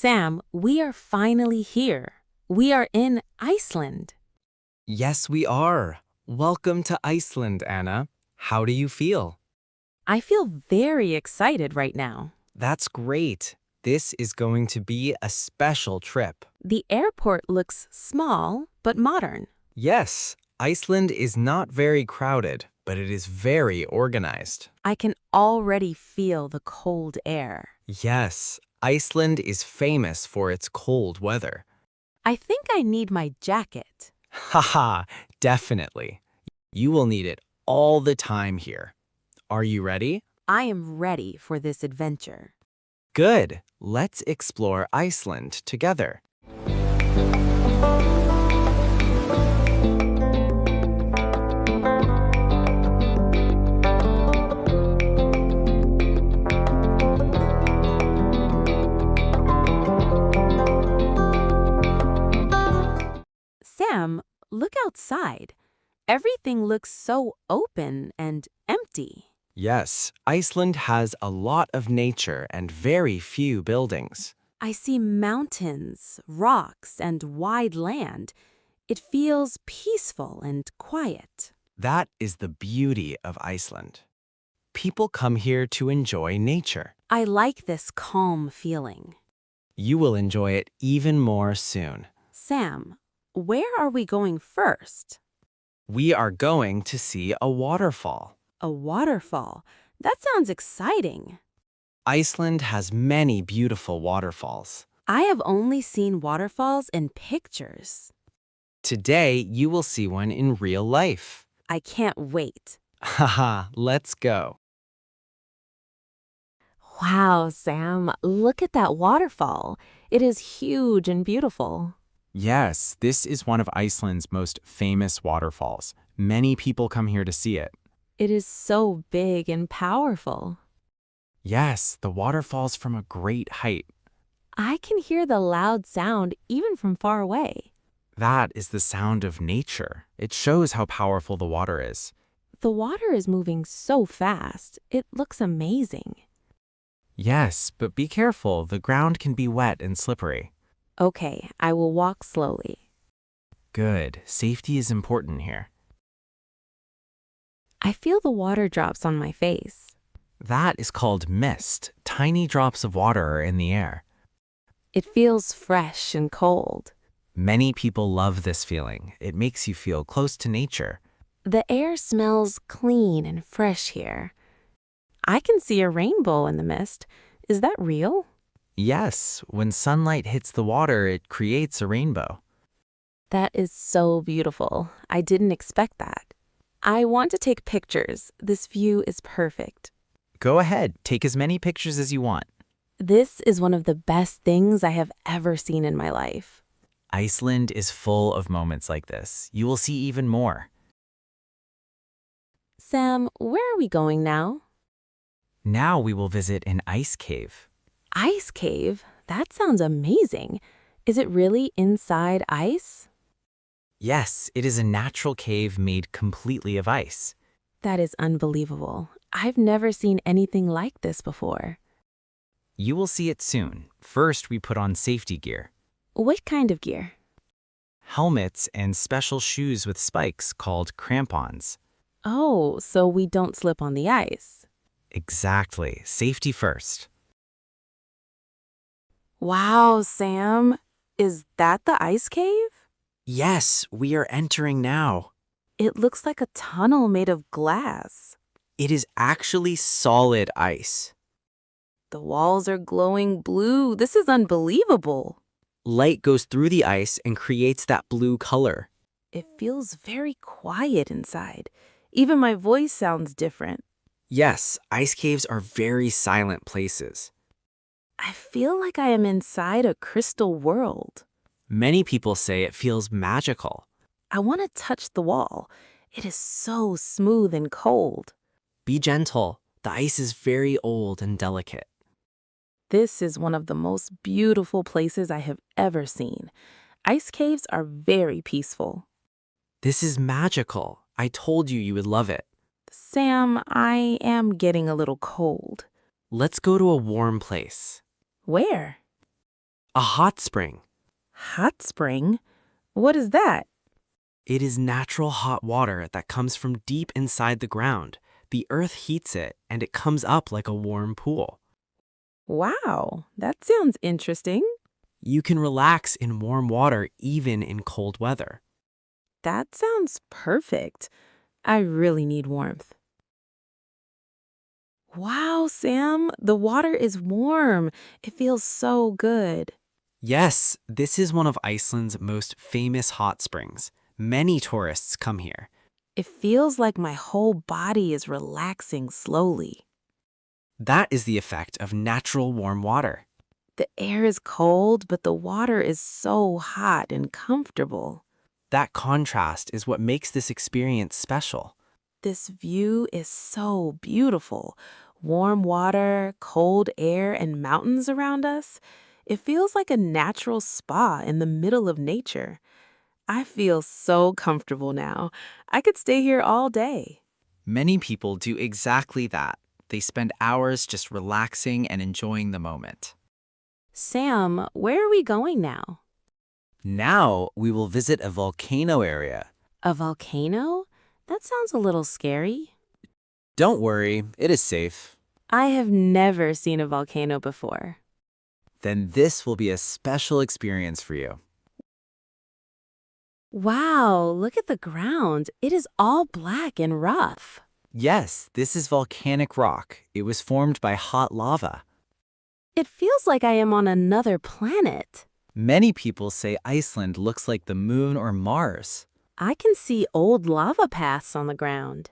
Sam, we are finally here. We are in Iceland. Yes, we are. Welcome to Iceland, Anna. How do you feel? I feel very excited right now. That's great. This is going to be a special trip. The airport looks small but modern. Yes, Iceland is not very crowded, but it is very organized. I can already feel the cold air. Yes, Iceland is famous for its cold weather. I think I need my jacket. Haha, definitely. You will need it all the time here. Are you ready? I am ready for this adventure. Good. Let's explore Iceland together. Sam, look outside. Everything looks so open and empty. Yes, Iceland has a lot of nature and very few buildings. I see mountains, rocks, and wide land. It feels peaceful and quiet. That is the beauty of Iceland. People come here to enjoy nature. I like this calm feeling. You will enjoy it even more soon. Sam, where are we going first? We are going to see a waterfall. A waterfall. That sounds exciting. Iceland has many beautiful waterfalls. I have only seen waterfalls in pictures. Today, you will see one in real life. I can't wait. Haha, let's go. Wow, Sam, look at that waterfall. It is huge and beautiful. Yes, this is one of Iceland's most famous waterfalls. Many people come here to see it. It is so big and powerful. Yes, the waterfall's from a great height. I can hear the loud sound even from far away. That is the sound of nature. It shows how powerful the water is. The water is moving so fast. It looks amazing. Yes, but be careful. The ground can be wet and slippery. Okay, I will walk slowly. Good. Safety is important here. I feel the water drops on my face. That is called mist. Tiny drops of water are in the air. It feels fresh and cold. Many people love this feeling. It makes you feel close to nature. The air smells clean and fresh here. I can see a rainbow in the mist. Is that real? Yes, when sunlight hits the water, it creates a rainbow. That is so beautiful. I didn't expect that. I want to take pictures. This view is perfect. Go ahead, take as many pictures as you want. This is one of the best things I have ever seen in my life. Iceland is full of moments like this. You will see even more. Sam, where are we going now? Now we will visit an ice cave. Ice cave? That sounds amazing. Is it really inside ice? Yes, it is a natural cave made completely of ice. That is unbelievable. I've never seen anything like this before. You will see it soon. First, we put on safety gear. What kind of gear? Helmets and special shoes with spikes called crampons. Oh, so we don't slip on the ice. Exactly. Safety first. Wow, Sam. Is that the ice cave? Yes, we are entering now. It looks like a tunnel made of glass. It is actually solid ice. The walls are glowing blue. This is unbelievable. Light goes through the ice and creates that blue color. It feels very quiet inside. Even my voice sounds different. Yes, ice caves are very silent places. I feel like I am inside a crystal world. Many people say it feels magical. I want to touch the wall. It is so smooth and cold. Be gentle. The ice is very old and delicate. This is one of the most beautiful places I have ever seen. Ice caves are very peaceful. This is magical. I told you you would love it. Sam, I am getting a little cold. Let's go to a warm place. Where? A hot spring. Hot spring? What is that? It is natural hot water that comes from deep inside the ground. The earth heats it, and it comes up like a warm pool. Wow, that sounds interesting. You can relax in warm water even in cold weather. That sounds perfect. I really need warmth. Wow, Sam, the water is warm. It feels so good. Yes, this is one of Iceland's most famous hot springs. Many tourists come here. It feels like my whole body is relaxing slowly. That is the effect of natural warm water. The air is cold, but the water is so hot and comfortable. That contrast is what makes this experience special. This view is so beautiful. Warm water, cold air, and mountains around us. It feels like a natural spa in the middle of nature. I feel so comfortable now. I could stay here all day. Many people do exactly that. They spend hours just relaxing and enjoying the moment. Sam, where are we going now? Now we will visit a volcano area. A volcano? That sounds a little scary. Don't worry, it is safe. I have never seen a volcano before. Then this will be a special experience for you. Wow, look at the ground. It is all black and rough. Yes, this is volcanic rock. It was formed by hot lava. It feels like I am on another planet. Many people say Iceland looks like the moon or Mars. I can see old lava paths on the ground.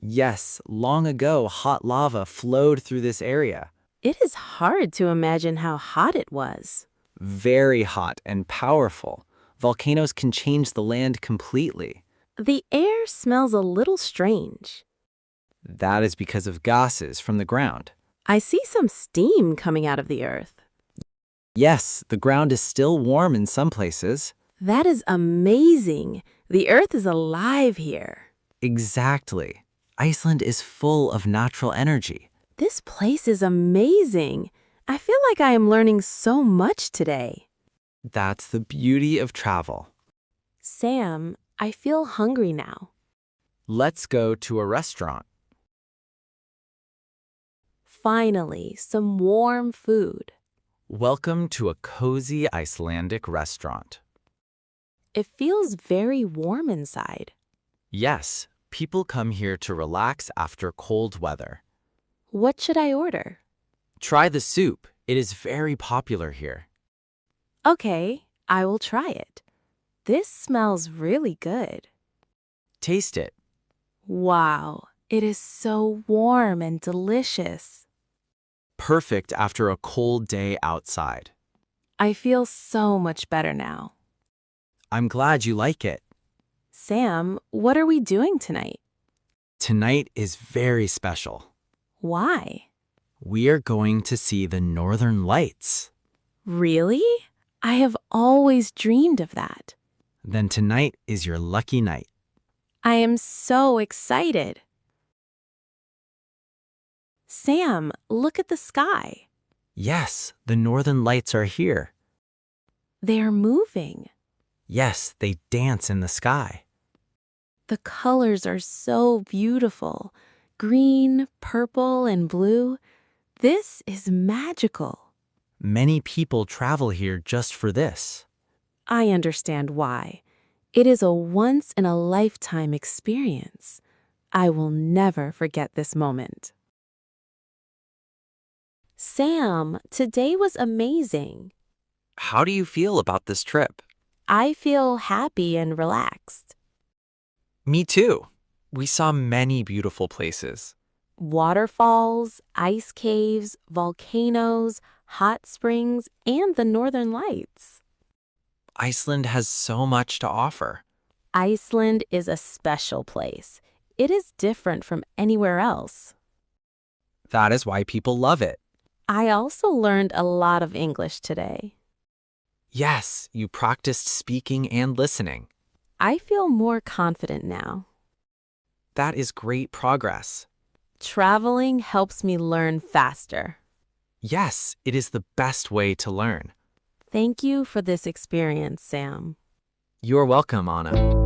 Yes, long ago, hot lava flowed through this area. It is hard to imagine how hot it was. Very hot and powerful. Volcanoes can change the land completely. The air smells a little strange. That is because of gases from the ground. I see some steam coming out of the earth. Yes, the ground is still warm in some places. That is amazing. The earth is alive here. Exactly. Iceland is full of natural energy. This place is amazing. I feel like I am learning so much today. That's the beauty of travel. Sam, I feel hungry now. Let's go to a restaurant. Finally, some warm food. Welcome to a cozy Icelandic restaurant. It feels very warm inside. Yes, people come here to relax after cold weather. What should I order? Try the soup. It is very popular here. Okay, I will try it. This smells really good. Taste it. Wow, it is so warm and delicious. Perfect after a cold day outside. I feel so much better now. I'm glad you like it. Sam, what are we doing tonight? Tonight is very special. Why? We are going to see the Northern Lights. Really? I have always dreamed of that. Then tonight is your lucky night. I am so excited. Sam, look at the sky. Yes, the Northern Lights are here. They are moving. Yes, they dance in the sky. The colors are so beautiful. Green, purple, and blue. This is magical. Many people travel here just for this. I understand why. It is a once-in-a-lifetime experience. I will never forget this moment. Sam, today was amazing. How do you feel about this trip? I feel happy and relaxed. Me too. We saw many beautiful places. Waterfalls, ice caves, volcanoes, hot springs, and the Northern Lights. Iceland has so much to offer. Iceland is a special place. It is different from anywhere else. That is why people love it. I also learned a lot of English today. Yes, you practiced speaking and listening. I feel more confident now. That is great progress. Traveling helps me learn faster. Yes, it is the best way to learn. Thank you for this experience, Sam. You're welcome, Anna.